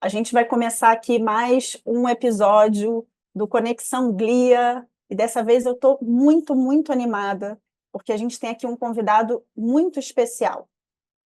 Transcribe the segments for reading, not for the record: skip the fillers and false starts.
A gente vai começar aqui mais um episódio do Conexão Glia, e dessa vez eu estou muito, muito animada, porque a gente tem aqui um convidado muito especial.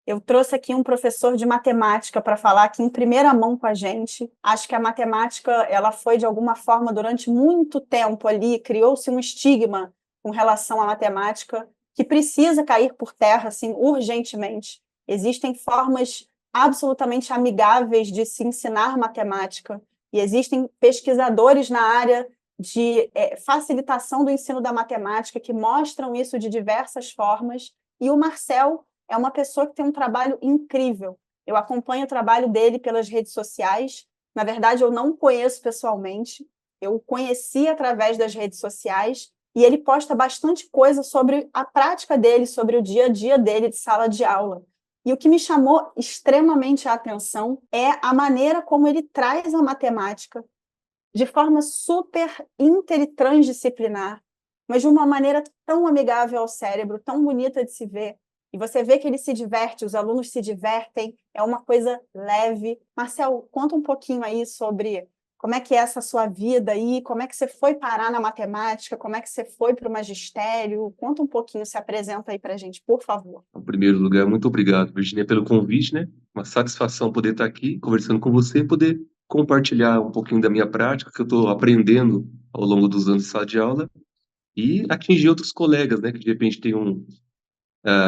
Eu trouxe aqui um professor de matemática para falar aqui em primeira mão com a gente. Acho que a matemática, ela foi de alguma forma durante muito tempo ali, criou-se um estigma com relação à matemática que precisa cair por terra assim urgentemente. Existem formas absolutamente amigáveis de se ensinar matemática e existem pesquisadores na área de facilitação do ensino da matemática que mostram isso de diversas formas. E o Marcel é uma pessoa que tem um trabalho incrível. Eu acompanho o trabalho dele pelas redes sociais. Na verdade, eu não o conheço pessoalmente. Eu o conheci através das redes sociais e ele posta bastante coisa sobre a prática dele, sobre o dia a dia dele de sala de aula. E o que me chamou extremamente a atenção é a maneira como ele traz a matemática de forma super inter e transdisciplinar, mas de uma maneira tão amigável ao cérebro, tão bonita de se ver. E você vê que ele se diverte, os alunos se divertem, é uma coisa leve. Marcel, conta um pouquinho aí sobre como é que é essa sua vida aí, como é que você foi parar na matemática, como é que você foi para o magistério. Conta um pouquinho, se apresenta aí para a gente, por favor. Em primeiro lugar, muito obrigado, Virginia, pelo convite, né? Uma satisfação poder estar aqui conversando com você e poder compartilhar um pouquinho da minha prática, que eu estou aprendendo ao longo dos anos de sala de aula, e atingir outros colegas, né? Que de repente tem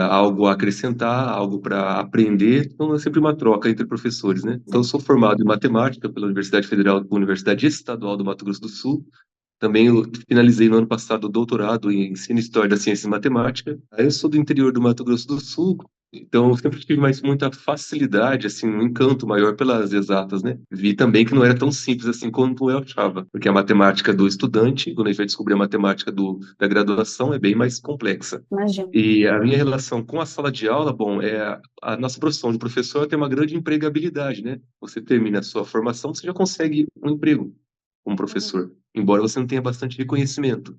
algo a acrescentar, algo para aprender. Então, é sempre uma troca entre professores, né? Então, eu Sim. sou formado em matemática pela Universidade Federal, Universidade Estadual do Mato Grosso do Sul. Também eu finalizei no ano passado o doutorado em Ensino e História da Ciência e Matemática. Aí eu sou do interior do Mato Grosso do Sul, então eu sempre tive muita facilidade, assim, um encanto maior pelas exatas, né? Vi também que não era tão simples assim quanto eu achava, porque a matemática do estudante, quando a gente vai descobrir a matemática da graduação, é bem mais complexa. Imagino. E a minha relação com a sala de aula, bom, a nossa profissão de professor tem uma grande empregabilidade, né? Você termina a sua formação, você já consegue um emprego como Uhum. professor, embora você não tenha bastante reconhecimento.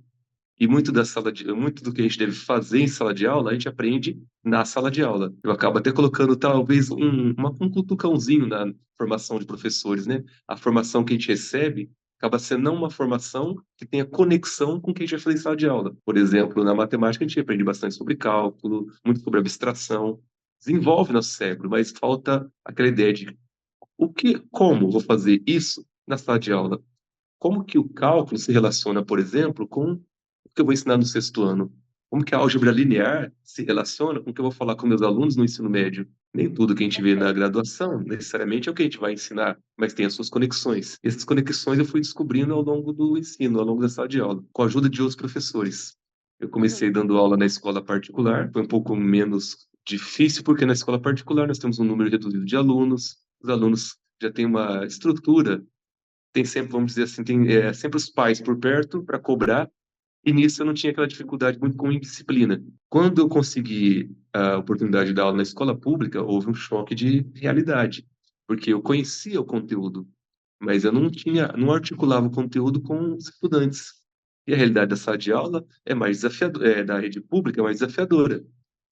E muito do que a gente deve fazer em sala de aula, a gente aprende na sala de aula. Eu acabo até colocando talvez um cutucãozinho na formação de professores, né? A formação que a gente recebe acaba sendo não uma formação que tenha conexão com o que a gente vai fazer em sala de aula. Por exemplo, na matemática a gente aprende bastante sobre cálculo, muito sobre abstração, desenvolve nosso cérebro, mas falta aquela ideia de como vou fazer isso na sala de aula? Como que o cálculo se relaciona, por exemplo, com o que eu vou ensinar no sexto ano? Como que a álgebra linear se relaciona com o que eu vou falar com meus alunos no ensino médio? Nem tudo que a gente vê na graduação necessariamente é o que a gente vai ensinar, mas tem as suas conexões. E essas conexões eu fui descobrindo ao longo do ensino, ao longo da sala de aula, com a ajuda de outros professores. Eu Uhum. comecei dando aula na escola particular, foi um pouco menos difícil, porque na escola particular nós temos um número reduzido de alunos, os alunos já têm uma estrutura, tem sempre, vamos dizer assim, tem sempre os pais por perto para cobrar, e nisso eu não tinha aquela dificuldade muito com indisciplina. Quando eu consegui a oportunidade de dar aula na escola pública, houve um choque de realidade, porque eu conhecia o conteúdo, mas eu não articulava o conteúdo com os estudantes. E a realidade da sala de aula é mais desafiadora, da rede pública é mais desafiadora.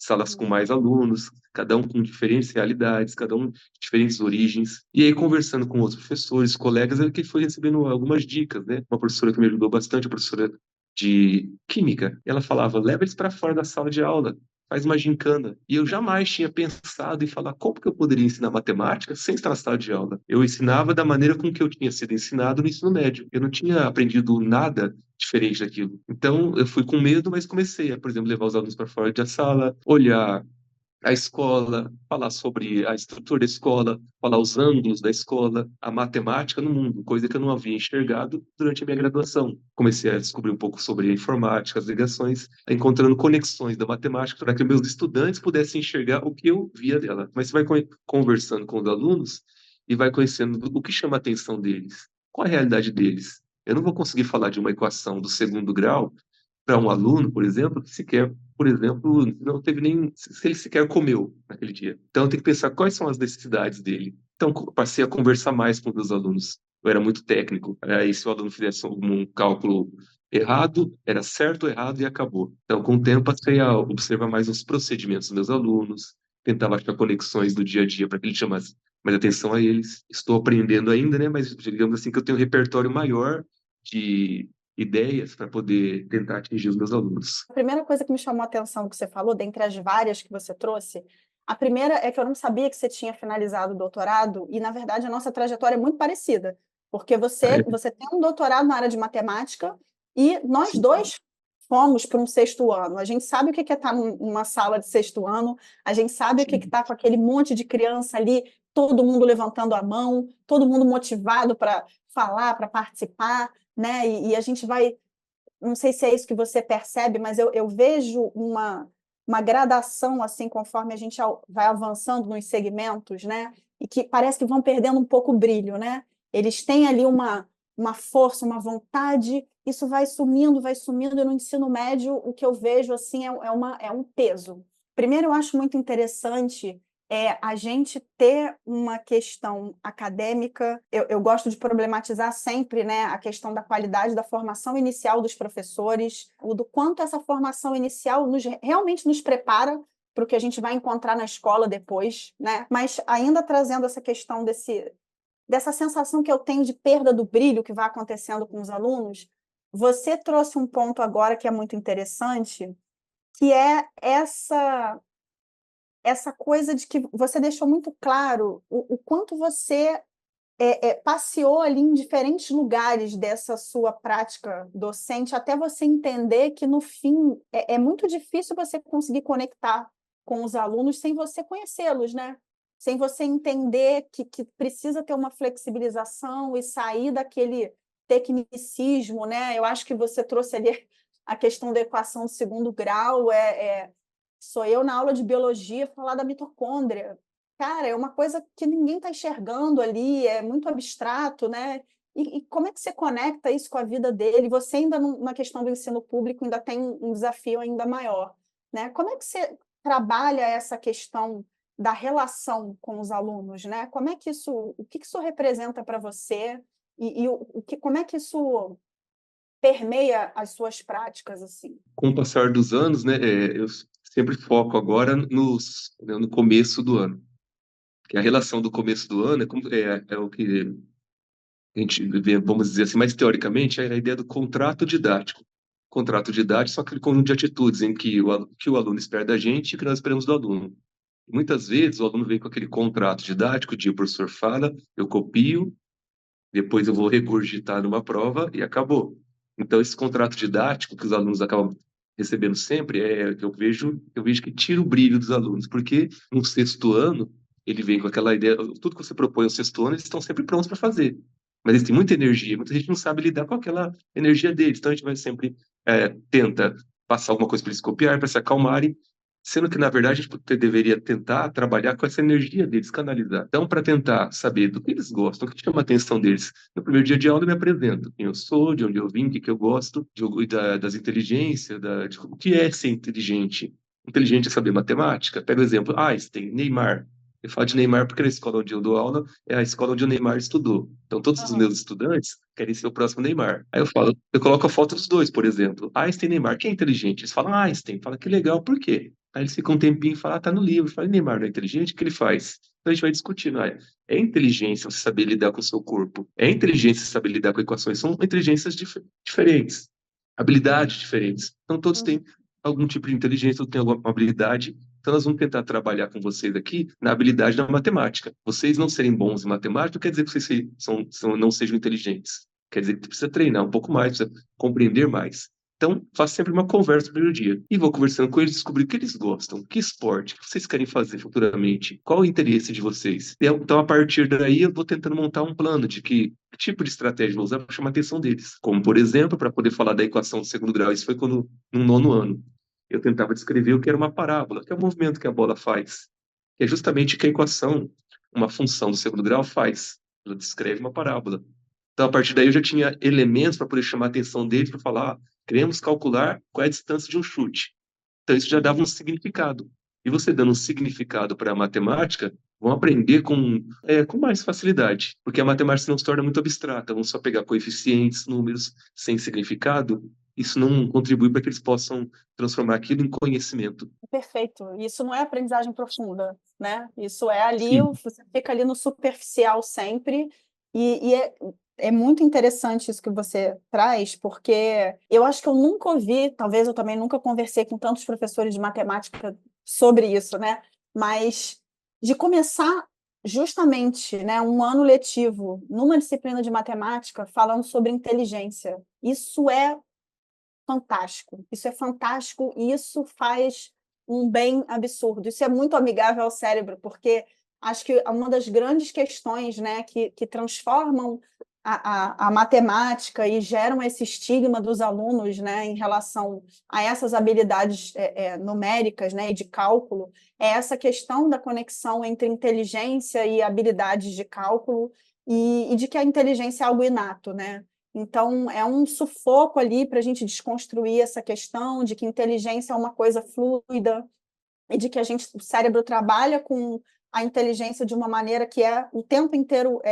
Salas com mais alunos, cada um com diferentes realidades, cada um de diferentes origens. E aí, conversando com outros professores, colegas, é que foi recebendo algumas dicas, né? Uma professora que me ajudou bastante, a professora de química, ela falava: leva eles para fora da sala de aula, faz uma gincana. E eu jamais tinha pensado em falar como que eu poderia ensinar matemática sem estar na sala de aula. Eu ensinava da maneira com que eu tinha sido ensinado no ensino médio. Eu não tinha aprendido nada diferente daquilo. Então, eu fui com medo, mas comecei a, por exemplo, levar os alunos para fora da sala, olhar a escola, falar sobre a estrutura da escola, falar os ângulos da escola, a matemática no mundo, coisa que eu não havia enxergado durante a minha graduação. Comecei a descobrir um pouco sobre a informática, as ligações, encontrando conexões da matemática para que meus estudantes pudessem enxergar o que eu via dela. Mas você vai conversando com os alunos e vai conhecendo o que chama a atenção deles, qual a realidade deles. Eu não vou conseguir falar de uma equação do segundo grau para um aluno, por exemplo, que sequer, por exemplo, não teve nem, se ele sequer comeu naquele dia. Então, eu tenho que pensar quais são as necessidades dele. Então, passei a conversar mais com os meus alunos. Eu era muito técnico. Aí, se o aluno fizesse algum cálculo errado, era certo ou errado e acabou. Então, com o tempo, passei a observar mais os procedimentos dos meus alunos, tentava achar conexões do dia a dia para que ele chamasse mais atenção a eles. Estou aprendendo ainda, né? Mas digamos assim que eu tenho um repertório maior de ideias para poder tentar atingir os meus alunos. A primeira coisa que me chamou a atenção que você falou, dentre as várias que você trouxe, a primeira é que eu não sabia que você tinha finalizado o doutorado, e, na verdade, a nossa trajetória é muito parecida, porque Ah, é? você tem um doutorado na área de matemática, e nós Sim, dois fomos para um sexto ano. A gente sabe o que é estar numa sala de sexto ano, a gente sabe o que é sim. estar com aquele monte de criança ali, todo mundo levantando a mão, todo mundo motivado para falar, para participar, né? E a gente vai, não sei se é isso que você percebe, mas eu vejo uma gradação, assim, conforme a gente vai avançando nos segmentos, né? E que parece que vão perdendo um pouco o brilho, né? Eles têm ali uma força, uma vontade, isso vai sumindo, e no ensino médio o que eu vejo, assim, é um peso. Primeiro, eu acho muito interessante a gente ter uma questão acadêmica. Eu gosto de problematizar sempre, né, a questão da qualidade da formação inicial dos professores, o do quanto essa formação inicial realmente nos prepara para o que a gente vai encontrar na escola depois, né? Mas ainda trazendo essa questão dessa sensação que eu tenho de perda do brilho que vai acontecendo com os alunos, você trouxe um ponto agora que é muito interessante, que é essa coisa de que você deixou muito claro o quanto você passeou ali em diferentes lugares dessa sua prática docente, até você entender que, no fim, é muito difícil você conseguir conectar com os alunos sem você conhecê-los, né? Sem você entender que precisa ter uma flexibilização e sair daquele tecnicismo, né? Eu acho que você trouxe ali a questão da equação de segundo grau, sou eu na aula de biologia falar da mitocôndria. Cara, é uma coisa que ninguém está enxergando ali, é muito abstrato, né? E como é que você conecta isso com a vida dele? Você ainda na questão do ensino público ainda tem um desafio ainda maior, né? Como é que você trabalha essa questão da relação com os alunos, né? Como é que isso, o que isso representa para você e como é que isso permeia as suas práticas assim? Com o passar dos anos, né, eu sempre foco agora né, no começo do ano. Que a relação do começo do ano é o que a gente vê, vamos dizer assim, mais teoricamente, é a ideia do contrato didático. Contrato didático são aquele conjunto de atitudes em que o aluno espera da gente e que nós esperamos do aluno. Muitas vezes o aluno vem com aquele contrato didático de o professor fala, eu copio, depois eu vou regurgitar numa prova e acabou. Então, esse contrato didático que os alunos acabam recebendo sempre eu vejo que tira o brilho dos alunos, porque no sexto ano ele vem com aquela ideia, tudo que você propõe no sexto ano, eles estão sempre prontos para fazer. Mas eles têm muita energia, muita gente não sabe lidar com aquela energia deles, então a gente vai sempre tenta passar alguma coisa para eles copiar, para se acalmarem, sendo que, na verdade, a gente deveria tentar trabalhar com essa energia deles, canalizar. Então, para tentar saber do que eles gostam, o que chama a atenção deles. No primeiro dia de aula, eu me apresento quem eu sou, de onde eu vim, o que eu gosto, das inteligências, de o que é ser inteligente. Inteligente é saber matemática. Pega o exemplo, Einstein, Neymar. Eu falo de Neymar porque na escola onde eu dou aula é a escola onde o Neymar estudou. Então, todos os meus estudantes querem ser o próximo Neymar. Aí eu coloco a foto dos dois, por exemplo. Einstein e Neymar, quem é inteligente? Eles falam Einstein. Fala que legal, por quê? Aí eles ficam um tempinho e falam, tá no livro. Fala, Neymar não é inteligente? O que ele faz? Então a gente vai discutindo. É inteligência você saber lidar com o seu corpo. É inteligência você saber lidar com equações. São inteligências diferentes. Habilidades diferentes. Então todos têm algum tipo de inteligência, todos têm alguma habilidade. Então nós vamos tentar trabalhar com vocês aqui na habilidade da matemática. Vocês não serem bons em matemática não quer dizer que vocês não sejam inteligentes. Quer dizer que precisa treinar um pouco mais, precisa compreender mais. Então, faço sempre uma conversa no primeiro dia. E vou conversando com eles, descobrir o que eles gostam, que esporte, o que vocês querem fazer futuramente, qual o interesse de vocês. Então, a partir daí, eu vou tentando montar um plano de que tipo de estratégia vou usar para chamar a atenção deles. Como, por exemplo, para poder falar da equação do segundo grau, isso foi quando, no nono ano, eu tentava descrever o que era uma parábola, que é o movimento que a bola faz, que é justamente o que a equação, uma função do segundo grau faz. Ela descreve uma parábola. Então, a partir daí, eu já tinha elementos para poder chamar a atenção deles para falar, queremos calcular qual é a distância de um chute. Então, isso já dava um significado. E você dando um significado para a matemática, vão aprender com mais facilidade, porque a matemática não se torna muito abstrata, vamos só pegar coeficientes, números sem significado, isso não contribui para que eles possam transformar aquilo em conhecimento. Perfeito. Isso não é aprendizagem profunda, né? Isso é ali, Sim. você fica ali no superficial sempre, e é muito interessante isso que você traz, porque eu acho que eu nunca ouvi, talvez eu também nunca conversei com tantos professores de matemática sobre isso, né? Mas de começar justamente, né, um ano letivo numa disciplina de matemática falando sobre inteligência. Isso é fantástico. Isso é fantástico e isso faz um bem absurdo. Isso é muito amigável ao cérebro, porque acho que uma das grandes questões, né, que transformam a matemática e geram esse estigma dos alunos, né, em relação a essas habilidades numéricas, né, e de cálculo, é essa questão da conexão entre inteligência e habilidades de cálculo e de que a inteligência é algo inato, né? Então, é um sufoco ali para a gente desconstruir essa questão de que inteligência é uma coisa fluida e de que o cérebro trabalha com a inteligência de uma maneira que é o tempo inteiro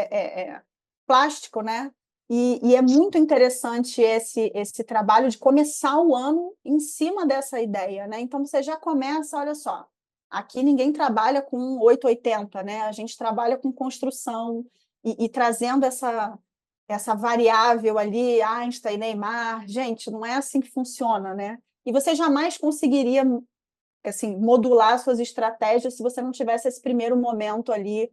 plástico, né? E é muito interessante esse trabalho de começar o ano em cima dessa ideia, né? Então, você já começa, olha só, aqui ninguém trabalha com 880, né? A gente trabalha com construção e trazendo essa variável ali, Einstein, Neymar, gente, não é assim que funciona, né? E você jamais conseguiria assim modular suas estratégias se você não tivesse esse primeiro momento ali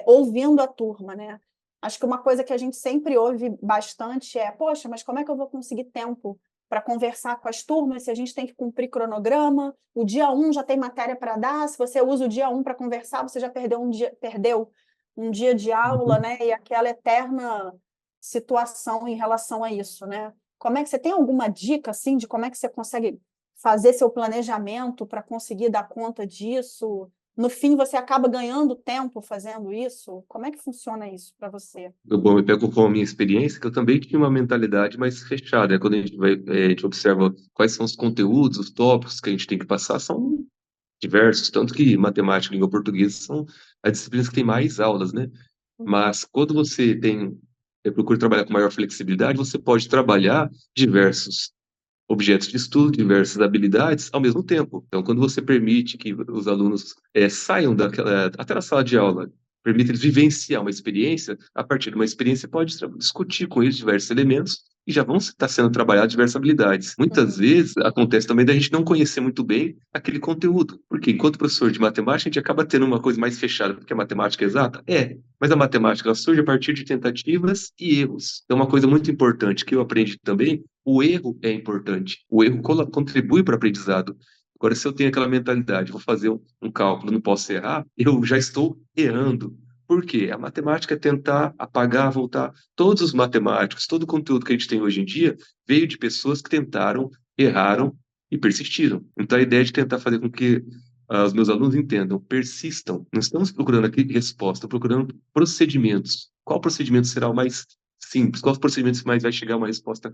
ouvindo a turma, né? Acho que uma coisa que a gente sempre ouve bastante é, poxa, mas como é que eu vou conseguir tempo para conversar com as turmas se a gente tem que cumprir cronograma? O dia um já tem matéria para dar, se você usa o dia um para conversar, você já perdeu um dia de aula, Uhum. né? E aquela eterna situação em relação a isso, né? Como é que você tem alguma dica assim de como é que você consegue fazer seu planejamento para conseguir dar conta disso? No fim, você acaba ganhando tempo fazendo isso? Como é que funciona isso para você? Bom, eu pego como a minha experiência, que eu também tinha uma mentalidade mais fechada, né? Quando a gente observa quais são os conteúdos, os tópicos que a gente tem que passar, são diversos, tanto que matemática e língua portuguesa são as disciplinas que têm mais aulas, né? Mas quando você procura trabalhar com maior flexibilidade, você pode trabalhar diversos objetos de estudo, diversas habilidades ao mesmo tempo. Então, quando você permite que os alunos saiam até da sala de aula, permite eles vivenciar uma experiência, a partir de uma experiência você pode discutir com eles diversos elementos e já vão estar sendo trabalhadas diversas habilidades. Muitas Uhum. vezes acontece também da gente não conhecer muito bem aquele conteúdo, porque enquanto professor de matemática a gente acaba tendo uma coisa mais fechada, porque a matemática é exata? É, mas a matemática ela surge a partir de tentativas e erros. Então, uma coisa muito importante que eu aprendi também, o erro é importante. O erro contribui para o aprendizado. Agora, se eu tenho aquela mentalidade, vou fazer um cálculo, não posso errar, eu já estou errando. Por quê? A matemática é tentar apagar, voltar. Todos os matemáticos, todo o conteúdo que a gente tem hoje em dia veio de pessoas que tentaram, erraram e persistiram. Então, a ideia de tentar fazer com que os meus alunos entendam, persistam. Não estamos procurando aqui resposta, estamos procurando procedimentos. Qual procedimento será o mais simples? Qual procedimento mais vai chegar a uma resposta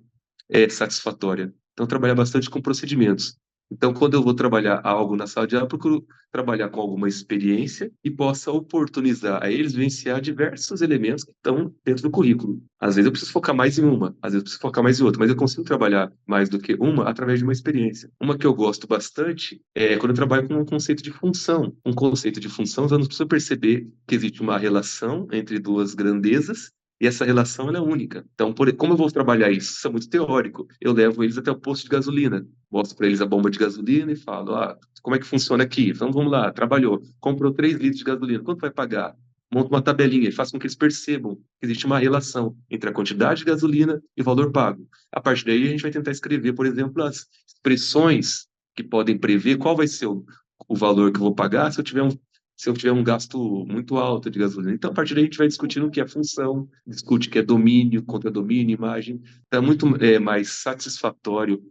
satisfatória? Então, trabalhar bastante com procedimentos. Então, quando eu vou trabalhar algo na sala de aula, eu procuro trabalhar com alguma experiência e possa oportunizar a eles vivenciar diversos elementos que estão dentro do currículo. Às vezes eu preciso focar mais em uma, às vezes eu preciso focar mais em outra, mas eu consigo trabalhar mais do que uma através de uma experiência. Uma que eu gosto bastante é quando eu trabalho com um conceito de função. Um conceito de função, eu não preciso perceber que existe uma relação entre duas grandezas e essa relação ela é única. Então, como eu vou trabalhar isso? Isso é muito teórico. Eu levo eles até o posto de gasolina, mostro para eles a bomba de gasolina e falo: como é que funciona aqui? Então vamos lá, trabalhou, comprou 3 litros de gasolina, quanto vai pagar? Monta uma tabelinha e faz com que eles percebam que existe uma relação entre a quantidade de gasolina e o valor pago. A partir daí, a gente vai tentar escrever, por exemplo, as expressões que podem prever qual vai ser o valor que eu vou pagar se eu tiver um gasto muito alto de gasolina. Então, a partir daí, a gente vai discutindo o que é função, discute o que é domínio, contra domínio, imagem. Então, é muito mais satisfatório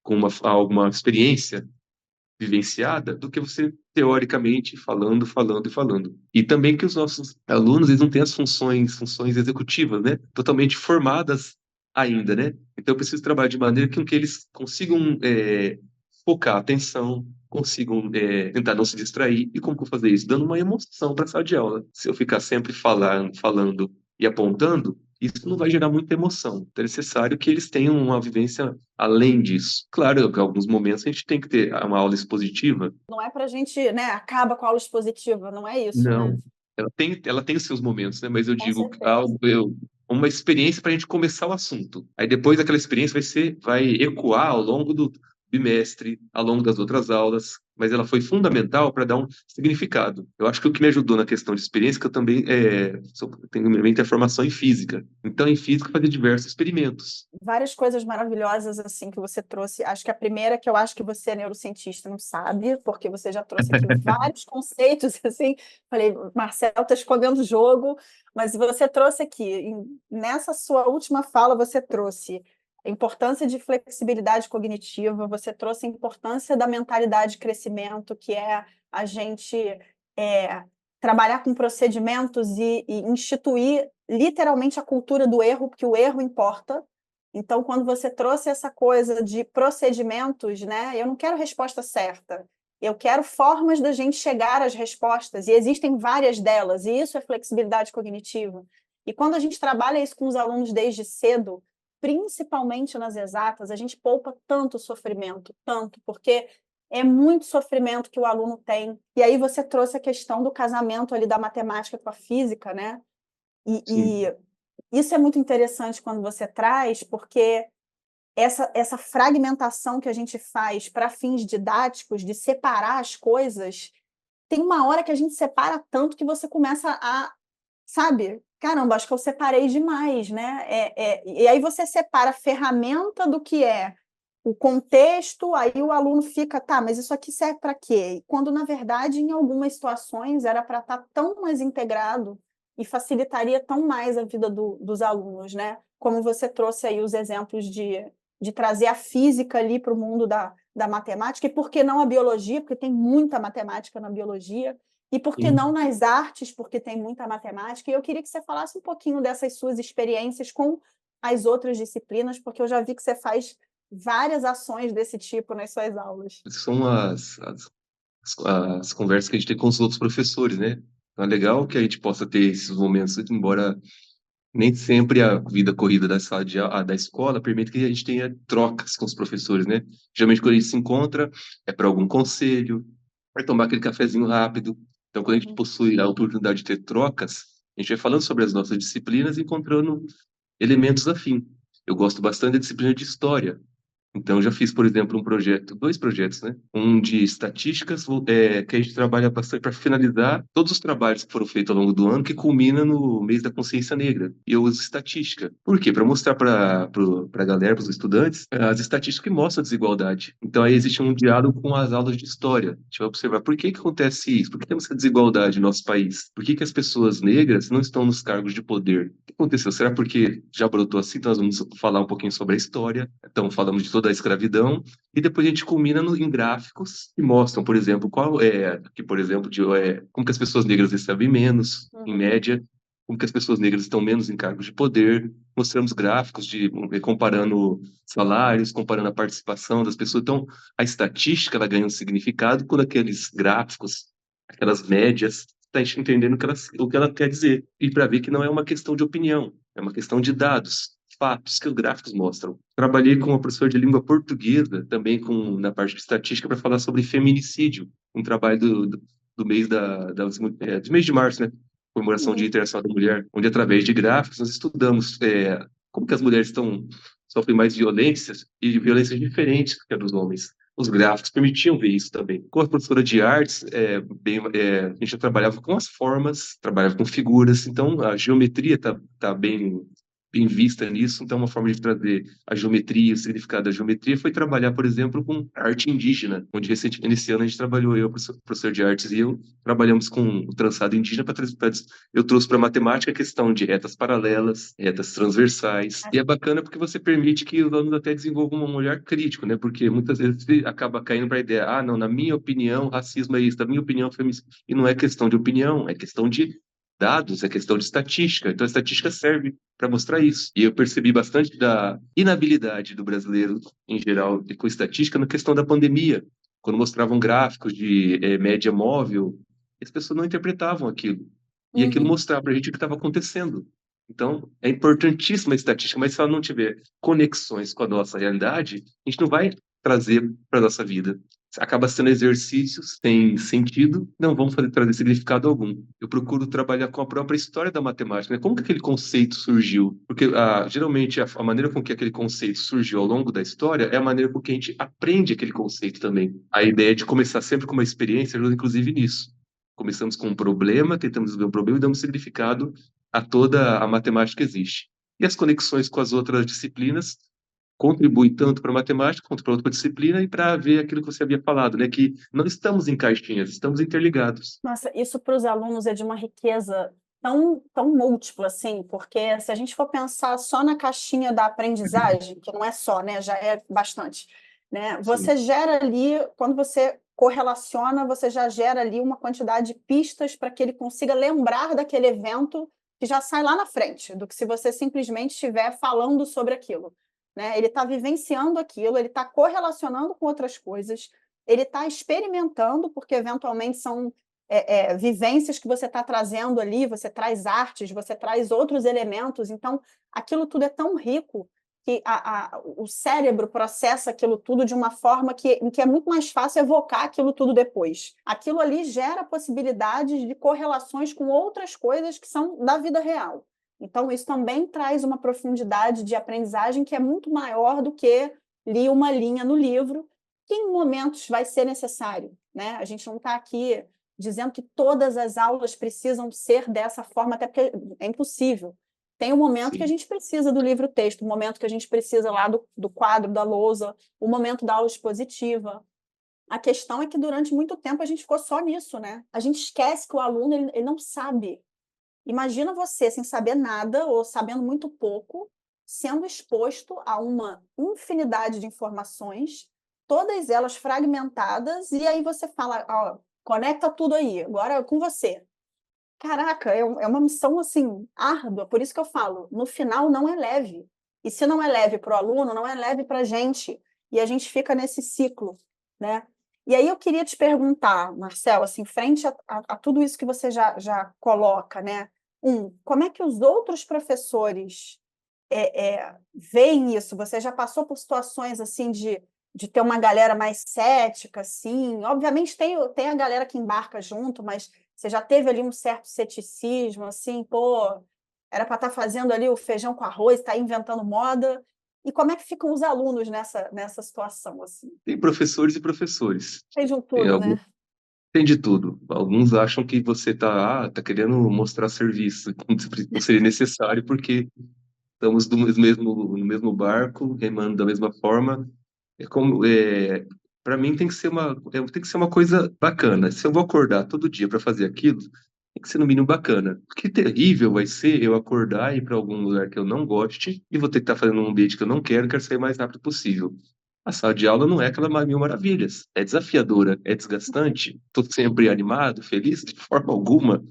com alguma experiência vivenciada do que você teoricamente falando, falando e falando. E também que os nossos alunos eles não têm as funções executivas, né, totalmente formadas ainda, né? Então eu preciso trabalhar de maneira que eles consigam focar a atenção, consigam tentar não se distrair. E como que eu vou fazer isso? Dando uma emoção para a sala de aula. Se eu ficar sempre falando, falando e apontando, isso não vai gerar muita emoção. Então é necessário que eles tenham uma vivência além disso. Claro que em alguns momentos a gente tem que ter uma aula expositiva. Não é para a gente, né, acaba com a aula expositiva, não é isso, né? Não. Ela tem os seus momentos, né? Mas eu Com digo certeza. uma experiência para a gente começar o assunto. Aí depois aquela experiência vai ecoar ao longo do bimestre, ao longo das outras aulas, mas ela foi fundamental para dar um significado. Eu acho que o que me ajudou na questão de experiência, que eu também tenho muita formação em física. Então, em física, eu fazia diversos experimentos. Várias coisas maravilhosas assim que você trouxe. Acho que a primeira que eu acho que você é neurocientista, não sabe, porque você já trouxe aqui vários conceitos assim. Falei, Marcelo está escondendo o jogo, mas você trouxe aqui, nessa sua última fala, você trouxe a importância de flexibilidade cognitiva, você trouxe a importância da mentalidade de crescimento, que é a gente é, trabalhar com procedimentos e instituir literalmente a cultura do erro, porque o erro importa. Então, quando você trouxe essa coisa de procedimentos, né, eu não quero resposta certa, eu quero formas da gente chegar às respostas, e existem várias delas, e isso é flexibilidade cognitiva. E quando a gente trabalha isso com os alunos desde cedo, principalmente nas exatas, a gente poupa tanto sofrimento, tanto, porque é muito sofrimento que o aluno tem. E aí você trouxe a questão do casamento ali da matemática com a física, né? Sim, E isso é muito interessante quando você traz, porque essa fragmentação que a gente faz para fins didáticos, de separar as coisas, tem uma hora que a gente separa tanto que você começa a, sabe? Caramba, acho que eu separei demais, né? E aí você separa a ferramenta do que é o contexto, aí o aluno fica, tá, mas isso aqui serve para quê? Quando, na verdade, em algumas situações era para estar tão mais integrado e facilitaria tão mais a vida dos alunos, né? Como você trouxe aí os exemplos de trazer a física ali para o mundo da matemática, e por que não a biologia? Porque tem muita matemática na biologia, e por que não sim. nas artes? Porque tem muita matemática. E eu queria que você falasse um pouquinho dessas suas experiências com as outras disciplinas, porque eu já vi que você faz várias ações desse tipo nas suas aulas. São as conversas que a gente tem com os outros professores, né? Então é legal que a gente possa ter esses momentos, embora nem sempre a vida corrida da sala da escola permite que a gente tenha trocas com os professores, né? Geralmente quando a gente se encontra é para algum conselho, para tomar aquele cafezinho rápido. Então quando a gente Uhum, possui a oportunidade de ter trocas, a gente vai falando sobre as nossas disciplinas e encontrando elementos afim. Eu gosto bastante da disciplina de história, então, eu já fiz, por exemplo, dois projetos, né? Um de estatísticas, que a gente trabalha bastante para finalizar todos os trabalhos que foram feitos ao longo do ano, que culmina no mês da consciência negra. E eu uso estatística. Por quê? Para mostrar para a galera, para os estudantes, as estatísticas que mostram a desigualdade. Então, aí existe um diálogo com as aulas de história. A gente vai observar por que acontece isso, por que temos essa desigualdade no nosso país, por que as pessoas negras não estão nos cargos de poder. O que aconteceu? Será porque já brotou assim? Então, nós vamos falar um pouquinho sobre a história. Então, falamos de toda a escravidão e depois a gente culmina em gráficos que mostram, por exemplo, como que as pessoas negras recebem menos, em uhum, média, como que as pessoas negras estão menos em cargos de poder. Mostramos gráficos comparando salários, comparando a participação das pessoas. Então, a estatística ela ganha um significado quando aqueles gráficos, aquelas médias, está entendendo o que ela quer dizer. E para ver que não é uma questão de opinião, é uma questão de dados, fatos que os gráficos mostram. Trabalhei com uma professora de língua portuguesa, também na parte de estatística, para falar sobre feminicídio, um trabalho do mês do mês de março, né? Comemoração do Dia uhum. Internacional da Mulher, onde através de gráficos nós estudamos como que as mulheres sofrem mais violências e violências diferentes que a dos homens. Os gráficos permitiam ver isso também. Com a professora de artes, a gente já trabalhava com as formas, trabalhava com figuras, então a geometria tá bem vista nisso, então uma forma de trazer a geometria, o significado da geometria foi trabalhar, por exemplo, com arte indígena, onde recentemente, nesse ano, a gente trabalhou, eu, professor de artes e eu, trabalhamos com o trançado indígena, eu trouxe para a matemática a questão de retas paralelas, retas transversais, e é bacana porque você permite que os alunos até desenvolvam um olhar crítico, né, porque muitas vezes você acaba caindo para a ideia, não, na minha opinião, racismo é isso, na minha opinião, feminismo, e não é questão de opinião, é questão de dados, é questão de estatística. Então, a estatística serve para mostrar isso. E eu percebi bastante da inabilidade do brasileiro, em geral, com estatística, na questão da pandemia. Quando mostravam gráficos de média móvel, as pessoas não interpretavam aquilo. E aquilo Uhum. mostrava para a gente o que estava acontecendo. Então, é importantíssima a estatística, mas se ela não tiver conexões com a nossa realidade, a gente não vai trazer para a nossa vida. Acaba sendo exercícios sem sentido, não vão trazer significado algum. Eu procuro trabalhar com a própria história da matemática, né? Como que aquele conceito surgiu? Porque geralmente a maneira com que aquele conceito surgiu ao longo da história é a maneira com que a gente aprende aquele conceito também. A ideia de começar sempre com uma experiência ajuda inclusive nisso. Começamos com um problema, tentamos resolver o problema e damos significado a toda a matemática que existe. E as conexões com as outras disciplinas contribuem tanto para a matemática quanto para outra disciplina e para ver aquilo que você havia falado, né? Que não estamos em caixinhas, estamos interligados. Nossa, isso para os alunos é de uma riqueza tão múltipla, assim, porque se a gente for pensar só na caixinha da aprendizagem, que não é só, né, já é bastante, né, você Sim, gera ali, quando você correlaciona, você já gera ali uma quantidade de pistas para que ele consiga lembrar daquele evento que já sai lá na frente, do que se você simplesmente estiver falando sobre aquilo, né? Ele está vivenciando aquilo, ele está correlacionando com outras coisas, ele está experimentando, porque eventualmente são vivências que você está trazendo ali, você traz artes, você traz outros elementos, então aquilo tudo é tão rico que o cérebro processa aquilo tudo de uma forma em que é muito mais fácil evocar aquilo tudo depois. Aquilo ali gera possibilidades de correlações com outras coisas que são da vida real. Então, isso também traz uma profundidade de aprendizagem que é muito maior do que li uma linha no livro, que em momentos vai ser necessário, né? A gente não está aqui dizendo que todas as aulas precisam ser dessa forma, até porque é impossível. Tem um momento que a sim. gente precisa do livro-texto, o momento que a gente precisa lá do quadro, da lousa, o momento da aula expositiva. A questão é que durante muito tempo a gente ficou só nisso, né? A gente esquece que o aluno ele não sabe. Imagina você sem saber nada ou sabendo muito pouco, sendo exposto a uma infinidade de informações, todas elas fragmentadas, e aí você fala, ó, conecta tudo aí, agora é com você. Caraca, é uma missão assim árdua, por isso que eu falo, no final não é leve. E se não é leve para o aluno, não é leve para a gente. E a gente fica nesse ciclo, né? E aí eu queria te perguntar, Marcelo, assim, frente a tudo isso que você já coloca, né? Como é que os outros professores veem isso? Você já passou por situações assim de ter uma galera mais cética, assim? Obviamente tem a galera que embarca junto, mas você já teve ali um certo ceticismo, assim, pô, era para estar fazendo ali o feijão com arroz, está inventando moda. E como é que ficam os alunos nessa situação, assim? Tem professores e professores. Sejam Tem, tudo, né? tem de tudo. Alguns acham que você tá querendo mostrar serviço, como se não seria necessário, porque estamos no mesmo barco, remando da mesma forma. Para mim tem que ser uma coisa bacana. Se eu vou acordar todo dia para fazer aquilo, tem que ser no mínimo bacana. Que terrível vai ser eu acordar e ir para algum lugar que eu não goste e vou ter que estar fazendo um ambiente que eu não quero sair o mais rápido possível. A sala de aula não é aquela mil maravilhas. É desafiadora, é desgastante. Estou sempre animado, feliz, de forma alguma.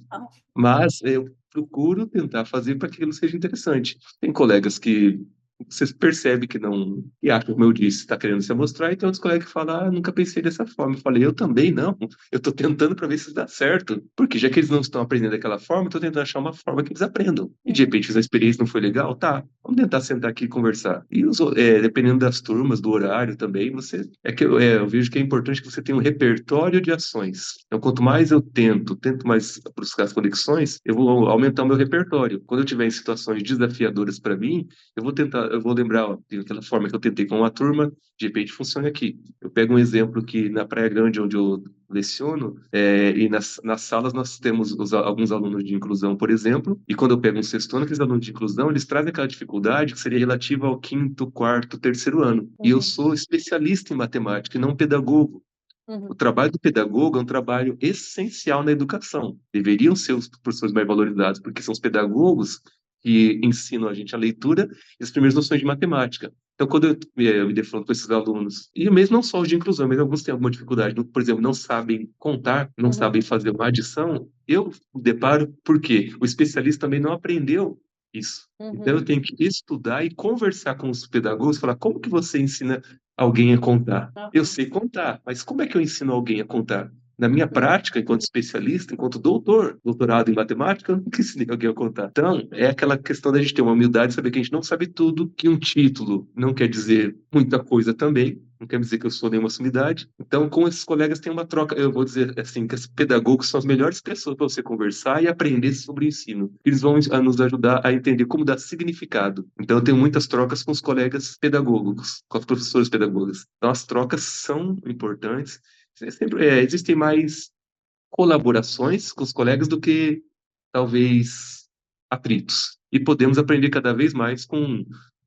Mas eu procuro tentar fazer para que aquilo seja interessante. Tem colegas que você percebe que não, e acha, como eu disse, está querendo se mostrar, e tem outros colegas que falam, nunca pensei dessa forma. Eu falei, eu também não. Eu estou tentando para ver se dá certo. Porque já que eles não estão aprendendo daquela forma, eu estou tentando achar uma forma que eles aprendam. E de Uhum. repente, se a experiência não foi legal, tá, vamos tentar sentar aqui e conversar. E dependendo das turmas, do horário também, eu vejo que é importante que você tenha um repertório de ações. Então, quanto mais eu tento mais buscar as conexões, eu vou aumentar o meu repertório. Quando eu tiver em situações desafiadoras para mim, eu vou lembrar, ó, daquela forma que eu tentei com uma turma, de repente funciona aqui. Eu pego um exemplo que na Praia Grande, onde eu leciono, e nas salas nós temos alguns alunos de inclusão, por exemplo, e quando eu pego um sexto aqueles alunos de inclusão, eles trazem aquela dificuldade que seria relativa ao quinto, quarto, terceiro ano. E eu Uhum. sou especialista em matemática e não pedagogo. O Uhum. trabalho do pedagogo é um trabalho essencial na educação. Deveriam ser os professores mais valorizados, porque são os pedagogos que ensinam a gente a leitura e as primeiras noções de matemática. Então, quando eu me defronto com esses alunos, e mesmo não só os de inclusão, mas alguns têm alguma dificuldade, por exemplo, não sabem contar, não Uhum. sabem fazer uma adição, eu me deparo porque o especialista também não aprendeu isso. Então, eu Uhum. tenho que estudar e conversar com os pedagogos, falar como que você ensina alguém a contar. Eu Uhum. sei contar, mas como é que eu ensino alguém a contar? Na minha prática, enquanto especialista, enquanto doutorado em matemática, eu nunca ensinei alguém a contar. Então, é aquela questão da gente ter uma humildade, saber que a gente não sabe tudo, que um título não quer dizer muita coisa também, não quer dizer que eu sou nenhuma sumidade. Então, com esses colegas tem uma troca, eu vou dizer assim, que os pedagogos são as melhores pessoas para você conversar e aprender sobre o ensino. Eles vão nos ajudar a entender como dar significado. Então, eu tenho muitas trocas com os colegas pedagogos, com os professores pedagogas. Então, as trocas são importantes. Existem mais colaborações com os colegas do que talvez atritos. E podemos aprender cada vez mais com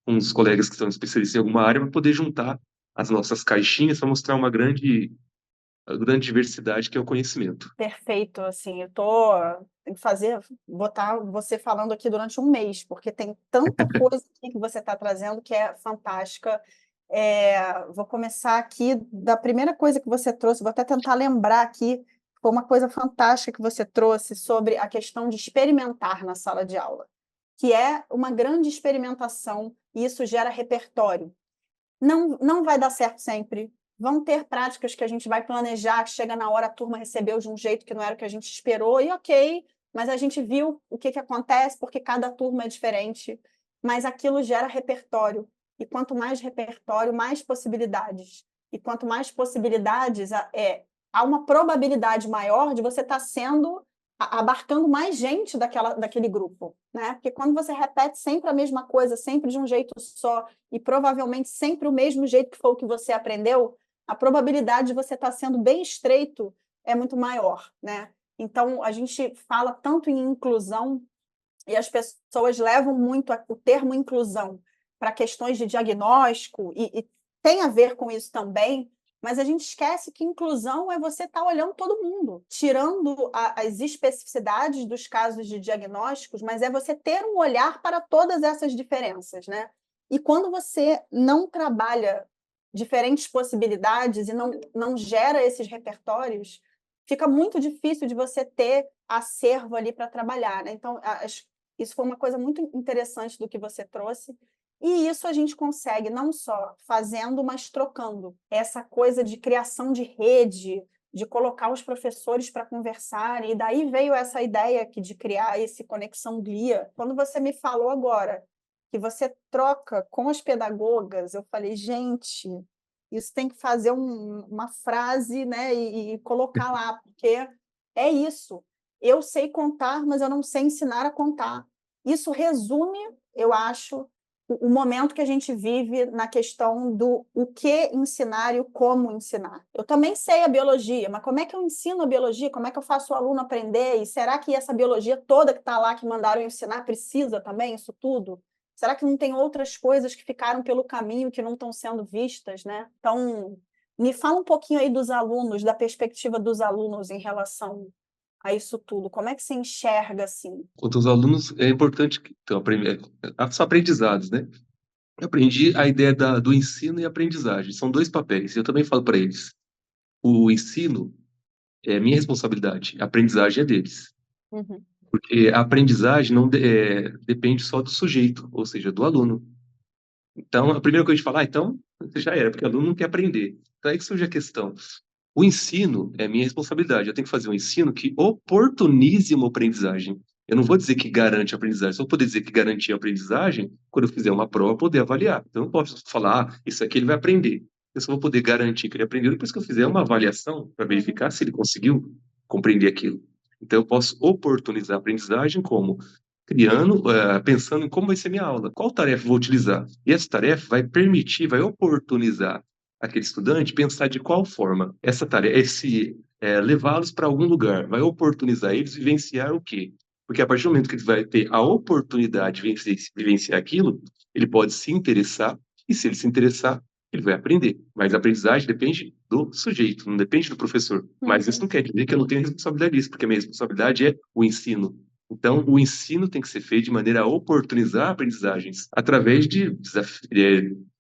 os colegas que são especialistas em alguma área para poder juntar as nossas caixinhas para mostrar a grande diversidade que é o conhecimento. Perfeito, assim, tenho que botar você falando aqui durante um mês, porque tem tanta coisa aqui que você está trazendo que é fantástica. Vou começar aqui da primeira coisa que você trouxe, vou até tentar lembrar aqui, foi uma coisa fantástica que você trouxe sobre a questão de experimentar na sala de aula, que é uma grande experimentação, e isso gera repertório. Não vai dar certo sempre. Vão ter práticas que a gente vai planejar, que chega na hora a turma recebeu de um jeito que não era o que a gente esperou, e ok, mas a gente viu o que acontece, porque cada turma é diferente, mas aquilo gera repertório. E quanto mais repertório, mais possibilidades. E quanto mais possibilidades, há uma probabilidade maior de você estar abarcando mais gente daquele grupo, né? Porque quando você repete sempre a mesma coisa, sempre de um jeito só, e provavelmente sempre o mesmo jeito que foi o que você aprendeu, a probabilidade de você estar sendo bem estreito é muito maior, né? Então, a gente fala tanto em inclusão e as pessoas levam muito o termo inclusão para questões de diagnóstico, e tem a ver com isso também, mas a gente esquece que inclusão é você estar olhando todo mundo, tirando as especificidades dos casos de diagnósticos, mas é você ter um olhar para todas essas diferenças, né? E quando você não trabalha diferentes possibilidades e não gera esses repertórios, fica muito difícil de você ter acervo ali para trabalhar, né? Então, isso foi uma coisa muito interessante do que você trouxe. E isso a gente consegue não só fazendo, mas trocando. Essa coisa de criação de rede, de colocar os professores para conversar, e daí veio essa ideia aqui de criar esse Conexão Glia. Quando você me falou agora que você troca com as pedagogas, eu falei, gente, isso tem que fazer uma frase, né, e colocar lá, porque é isso. Eu sei contar, mas eu não sei ensinar a contar. Isso resume, eu acho, o momento que a gente vive na questão do o que ensinar e o como ensinar. Eu também sei a biologia, mas como é que eu ensino a biologia? Como é que eu faço o aluno aprender? E será que essa biologia toda que está lá, que mandaram ensinar, precisa também isso tudo? Será que não tem outras coisas que ficaram pelo caminho que não estão sendo vistas, né? Então, me fala um pouquinho aí dos alunos, da perspectiva dos alunos em relação a isso tudo. Como é que você enxerga assim? Quanto aos alunos, é importante que são aprendizados, né? Eu aprendi a ideia do ensino e aprendizagem. São dois papéis. Eu também falo para eles. O ensino é minha responsabilidade, a aprendizagem é deles. Uhum. Porque a aprendizagem não depende só do sujeito, ou seja, do aluno. Então, a primeira coisa de falar, então, já era, porque o aluno não quer aprender. Então, aí que surge a questão. O ensino é minha responsabilidade. Eu tenho que fazer um ensino que oportunize uma aprendizagem. Eu não vou dizer que garante a aprendizagem, só vou poder dizer que garantir a aprendizagem quando eu fizer uma prova, poder avaliar. Então, eu não posso falar, isso aqui ele vai aprender. Eu só vou poder garantir que ele aprendeu depois que eu fizer uma avaliação para Uhum. verificar se ele conseguiu compreender aquilo. Então, eu posso oportunizar a aprendizagem como pensando em como vai ser minha aula, qual tarefa eu vou utilizar. E essa tarefa vai permitir, vai oportunizar aquele estudante pensar de qual forma essa tarefa, levá-los para algum lugar, vai oportunizar eles vivenciar o quê? Porque a partir do momento que ele vai ter a oportunidade de vivenciar aquilo, ele pode se interessar, e se ele se interessar, ele vai aprender. Mas a aprendizagem depende do sujeito, não depende do professor. Mas isso Uhum. não quer dizer que eu não tenho responsabilidade disso, porque a minha responsabilidade é o ensino. Então, o ensino tem que ser feito de maneira a oportunizar aprendizagens através de desafios.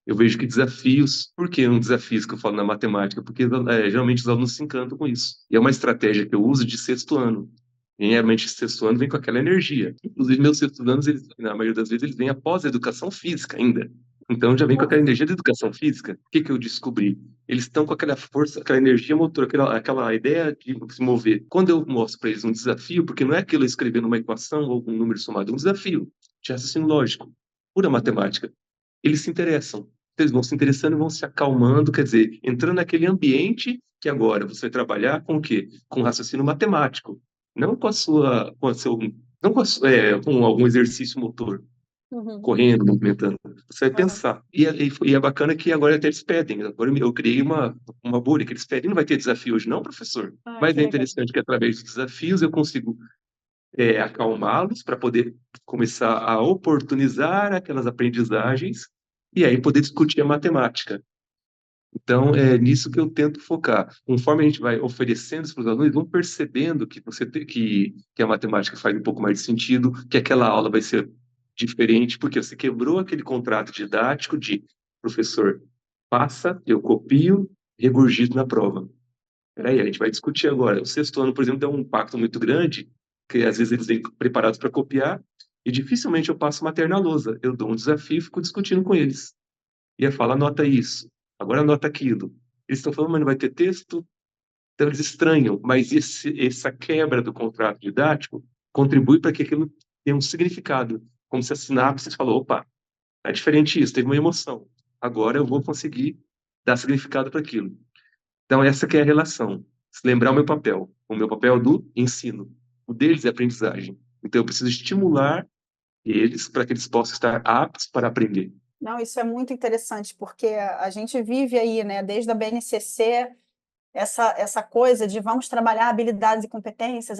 Eu vejo que desafios, por que um desafios que eu falo na matemática? Porque geralmente os alunos se encantam com isso. E é uma estratégia que eu uso de sexto ano. E realmente, sexto ano vem com aquela energia. Inclusive, meus sexto anos, na maioria das vezes, eles vêm após a educação física ainda. Então, já vem com aquela energia da educação física. O que que eu descobri? eles estão com aquela força, aquela energia motora, aquela ideia de se mover. Quando eu mostro para eles um desafio, porque não é aquilo escrevendo uma equação ou um número somado, é um desafio de raciocínio lógico, pura matemática, eles se interessam. Eles vão se interessando e vão se acalmando, quer dizer, entrando naquele ambiente que agora você vai trabalhar com o quê? Com raciocínio matemático, não com a sua, com a seu, não com, com algum exercício motor, Uhum. correndo, movimentando. Você vai Uhum. pensar. E é bacana que agora até eles pedem. Agora eu criei uma bolha que eles pedem. Não vai ter desafio hoje, não, professor? Ai, Mas que é legal. interessante que através dos desafios eu consigo acalmá-los para poder começar a oportunizar aquelas aprendizagens e aí poder discutir a matemática. Então, é nisso que eu tento focar. Conforme a gente vai oferecendo isso para os alunos, eles vão percebendo que que a matemática faz um pouco mais de sentido, que aquela aula vai ser diferente, porque você quebrou aquele contrato didático de professor passa, eu copio, regurgito na prova. Peraí, a gente vai discutir agora. O sexto ano, por exemplo, dá um impacto muito grande, que às vezes eles vêm preparados para copiar, e dificilmente eu passo matéria na lousa. Eu dou um desafio e fico discutindo com eles. E eu falo, anota isso, agora anota aquilo. Eles estão falando, mas não vai ter texto? Então eles estranham, mas essa quebra do contrato didático contribui para que aquilo tenha um significado. Como se a sinapse falou, opa, é diferente isso, teve uma emoção. Agora eu vou conseguir dar significado para aquilo. Então essa que é a relação. Se lembrar o meu papel é do ensino. O deles é aprendizagem. Então eu preciso estimular eles para que eles possam estar aptos para aprender. Não, isso é muito interessante, porque a gente vive aí, né, desde a BNCC, essa coisa de vamos trabalhar habilidades e competências,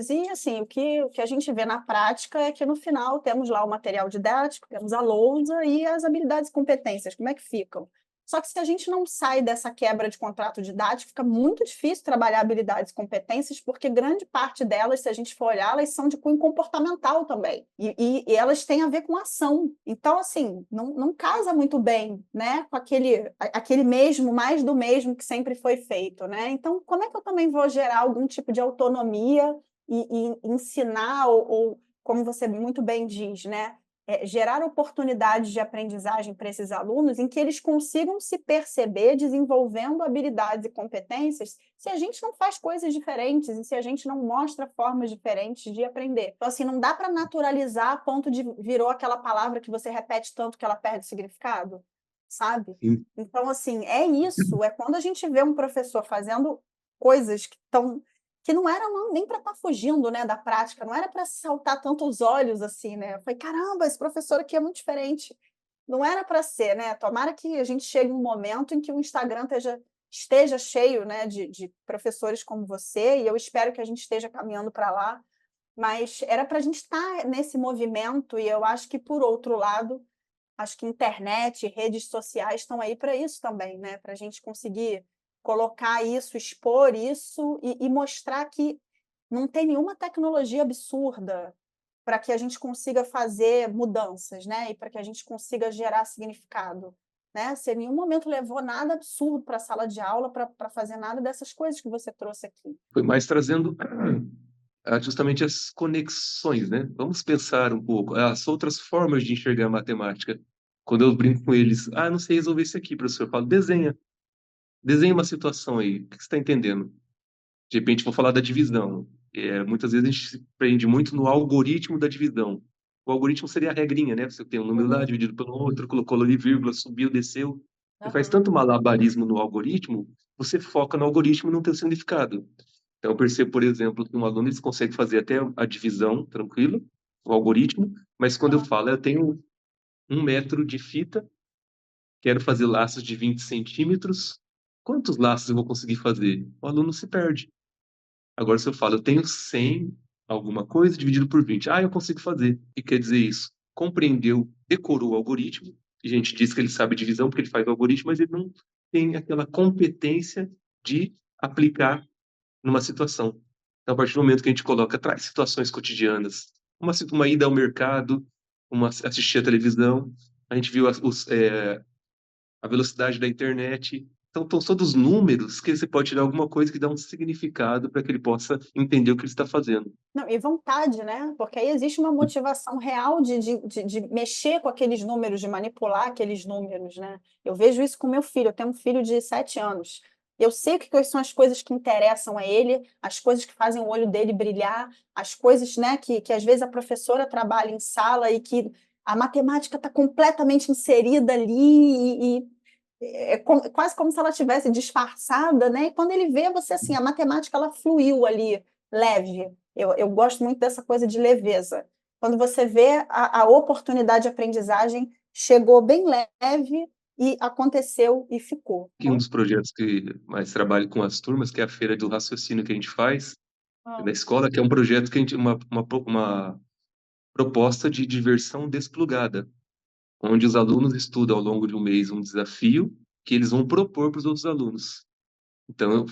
e assim, o que a gente vê na prática é que no final temos lá o material didático, temos a lousa e as habilidades e competências, como é que ficam? Só que se a gente não sai dessa quebra de contrato didático, fica muito difícil trabalhar habilidades e competências, porque grande parte delas, se a gente for olhar, elas são de cunho comportamental também. E elas têm a ver com ação. Então, assim, não casa muito bem, né, com aquele mesmo, mais do mesmo que sempre foi feito, né? Então, como é que eu também vou gerar algum tipo de autonomia e ensinar, ou, como você muito bem diz, né? Gerar oportunidades de aprendizagem para esses alunos em que eles consigam se perceber desenvolvendo habilidades e competências se a gente não faz coisas diferentes e se a gente não mostra formas diferentes de aprender. Então, assim, não dá para naturalizar a ponto de virou aquela palavra que você repete tanto que ela perde o significado, sabe? Então, assim, é isso, é quando a gente vê um professor fazendo coisas que não era nem para estar fugindo, né, da prática, não era para saltar tanto os olhos assim, né? Eu falei, caramba, esse professor aqui é muito diferente. Não era para ser, né? Tomara que a gente chegue um momento em que o Instagram esteja cheio, né, de professores como você, e eu espero que a gente esteja caminhando para lá, mas era para a gente estar nesse movimento, e eu acho que, por outro lado, acho que internet, redes sociais estão aí para isso também, né? Para a gente conseguir colocar isso, expor isso e mostrar que não tem nenhuma tecnologia absurda para que a gente consiga fazer mudanças, né? E para que a gente consiga gerar significado. Né? Você em nenhum momento levou nada absurdo para a sala de aula para fazer nada dessas coisas que você trouxe aqui. Foi mais trazendo justamente as conexões, né? Vamos pensar um pouco as outras formas de enxergar a matemática. Quando eu brinco com eles, não sei resolver isso aqui, professor, eu falo, desenha uma situação aí, o que você está entendendo? De repente, vou falar da divisão. Muitas vezes a gente se prende muito no algoritmo da divisão. O algoritmo seria a regrinha, né? Você tem um número lá Uhum, dividido pelo outro, colocou ali vírgula, subiu, desceu. Você faz uhum, tanto malabarismo no algoritmo, você foca no algoritmo e não tem o significado. Então, eu percebo, por exemplo, que um aluno eles consegue fazer até a divisão tranquilo, o algoritmo, mas quando eu uhum. falo, eu tenho 1 metro de fita, quero fazer laços de 20 centímetros, quantos laços eu vou conseguir fazer? O aluno se perde. Agora, se eu falo, eu tenho 100 alguma coisa dividido por 20, eu consigo fazer. O que quer dizer isso? Compreendeu, decorou o algoritmo, e a gente diz que ele sabe divisão porque ele faz o algoritmo, mas ele não tem aquela competência de aplicar numa situação. Então, a partir do momento que a gente coloca, traz situações cotidianas, uma ida ao mercado, assistir a televisão, a gente viu a velocidade da internet, Então, estão todos números que você pode tirar alguma coisa que dá um significado para que ele possa entender o que ele está fazendo. Não, e vontade, né? Porque aí existe uma motivação real de mexer com aqueles números, de manipular aqueles números, né? Eu vejo isso com meu filho. Eu tenho um filho de 7 anos. Eu sei o que são as coisas que interessam a ele, as coisas que fazem o olho dele brilhar, as coisas, né, que às vezes a professora trabalha em sala e que a matemática está completamente inserida ali e quase como se ela tivesse disfarçada, né? E quando ele vê você assim, a matemática ela fluiu ali, leve. Eu gosto muito dessa coisa de leveza. Quando você vê a oportunidade de aprendizagem chegou bem leve e aconteceu e ficou. E um dos projetos que mais trabalho com as turmas, que é a Feira do Raciocínio que a gente faz Ah, na escola, que é um projeto que a gente, uma proposta de diversão desplugada, onde os alunos estudam ao longo de um mês um desafio que eles vão propor para os outros alunos. Então,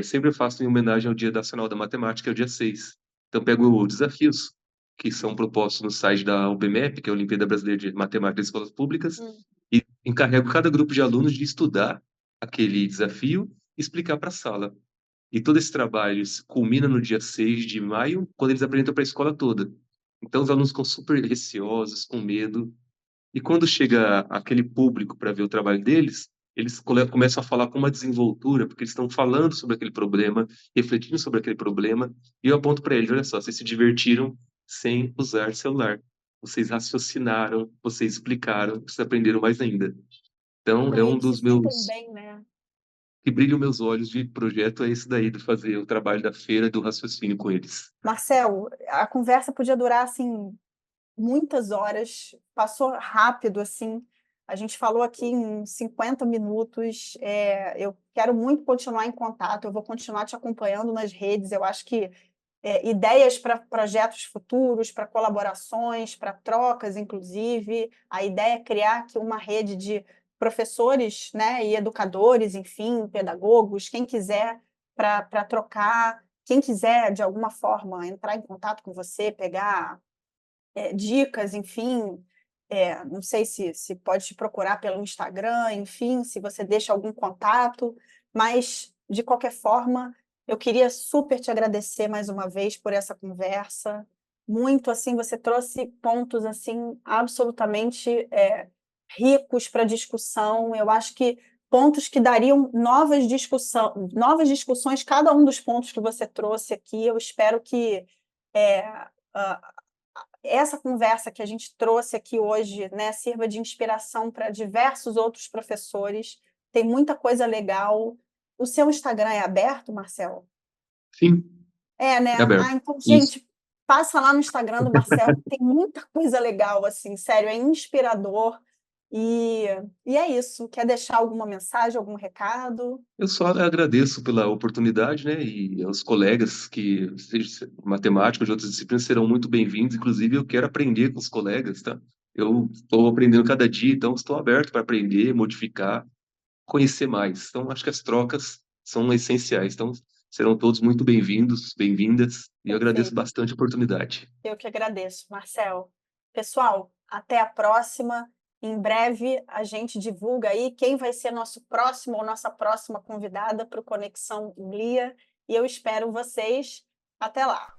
sempre eu faço em homenagem ao Dia Nacional da Matemática, que é o dia 6. Então, eu pego desafios que são propostos no site da UBMEP, que é a Olimpíada Brasileira de Matemática das Escolas Públicas, hum. e encarrego cada grupo de alunos de estudar aquele desafio e explicar para a sala. E todo esse trabalho culmina no dia 6 de maio, quando eles apresentam para a escola toda. Então, os alunos ficam super receosos, com medo, e quando chega aquele público para ver o trabalho deles, eles começam a falar com uma desenvoltura, porque eles estão falando sobre aquele problema, refletindo sobre aquele problema, e eu aponto para eles: olha só, vocês se divertiram sem usar celular. Vocês raciocinaram, vocês explicaram, vocês aprenderam mais ainda. Então, é E um eles se dos sentem meus bem, né? que brilham meus olhos de projeto, é esse daí, de fazer o trabalho da feira do raciocínio com eles. Marcel, a conversa podia durar assim muitas horas, passou rápido assim. A gente falou aqui em 50 minutos. Eu quero muito continuar em contato, eu vou continuar te acompanhando nas redes. Eu acho que ideias para projetos futuros, para colaborações, para trocas, inclusive. A ideia é criar aqui uma rede de professores, né, e educadores, enfim, pedagogos, quem quiser para trocar, quem quiser de alguma forma entrar em contato com você, pegar dicas, enfim. Não sei se pode te procurar pelo Instagram, enfim, se você deixa algum contato, mas de qualquer forma, eu queria super te agradecer mais uma vez por essa conversa. Muito assim, você trouxe pontos assim absolutamente ricos para discussão. Eu acho que pontos que dariam novas discussões, cada um dos pontos que você trouxe aqui. Eu espero que é, essa conversa que a gente trouxe aqui hoje, né, sirva de inspiração para diversos outros professores. Tem muita coisa legal. O seu Instagram é aberto, Marcel? Sim, É, né? é aberto. Ah, então, Isso. gente, passa lá no Instagram do Marcel, tem muita coisa legal, assim, sério, é inspirador. E, e é isso. Quer deixar alguma mensagem, algum recado? Eu só agradeço pela oportunidade, né? E aos colegas que, seja matemáticos de outras disciplinas, serão muito bem-vindos. Inclusive, eu quero aprender com os colegas, tá? Eu estou aprendendo cada dia, então estou aberto para aprender, modificar, conhecer mais. Então, acho que as trocas são essenciais. Então, serão todos muito bem-vindos, bem-vindas, e eu agradeço Perfeito. bastante a oportunidade. Eu que agradeço, Marcel. Pessoal, até a próxima. Em breve a gente divulga aí quem vai ser nosso próximo ou nossa próxima convidada para o Conexão Glia. E eu espero vocês. Até lá.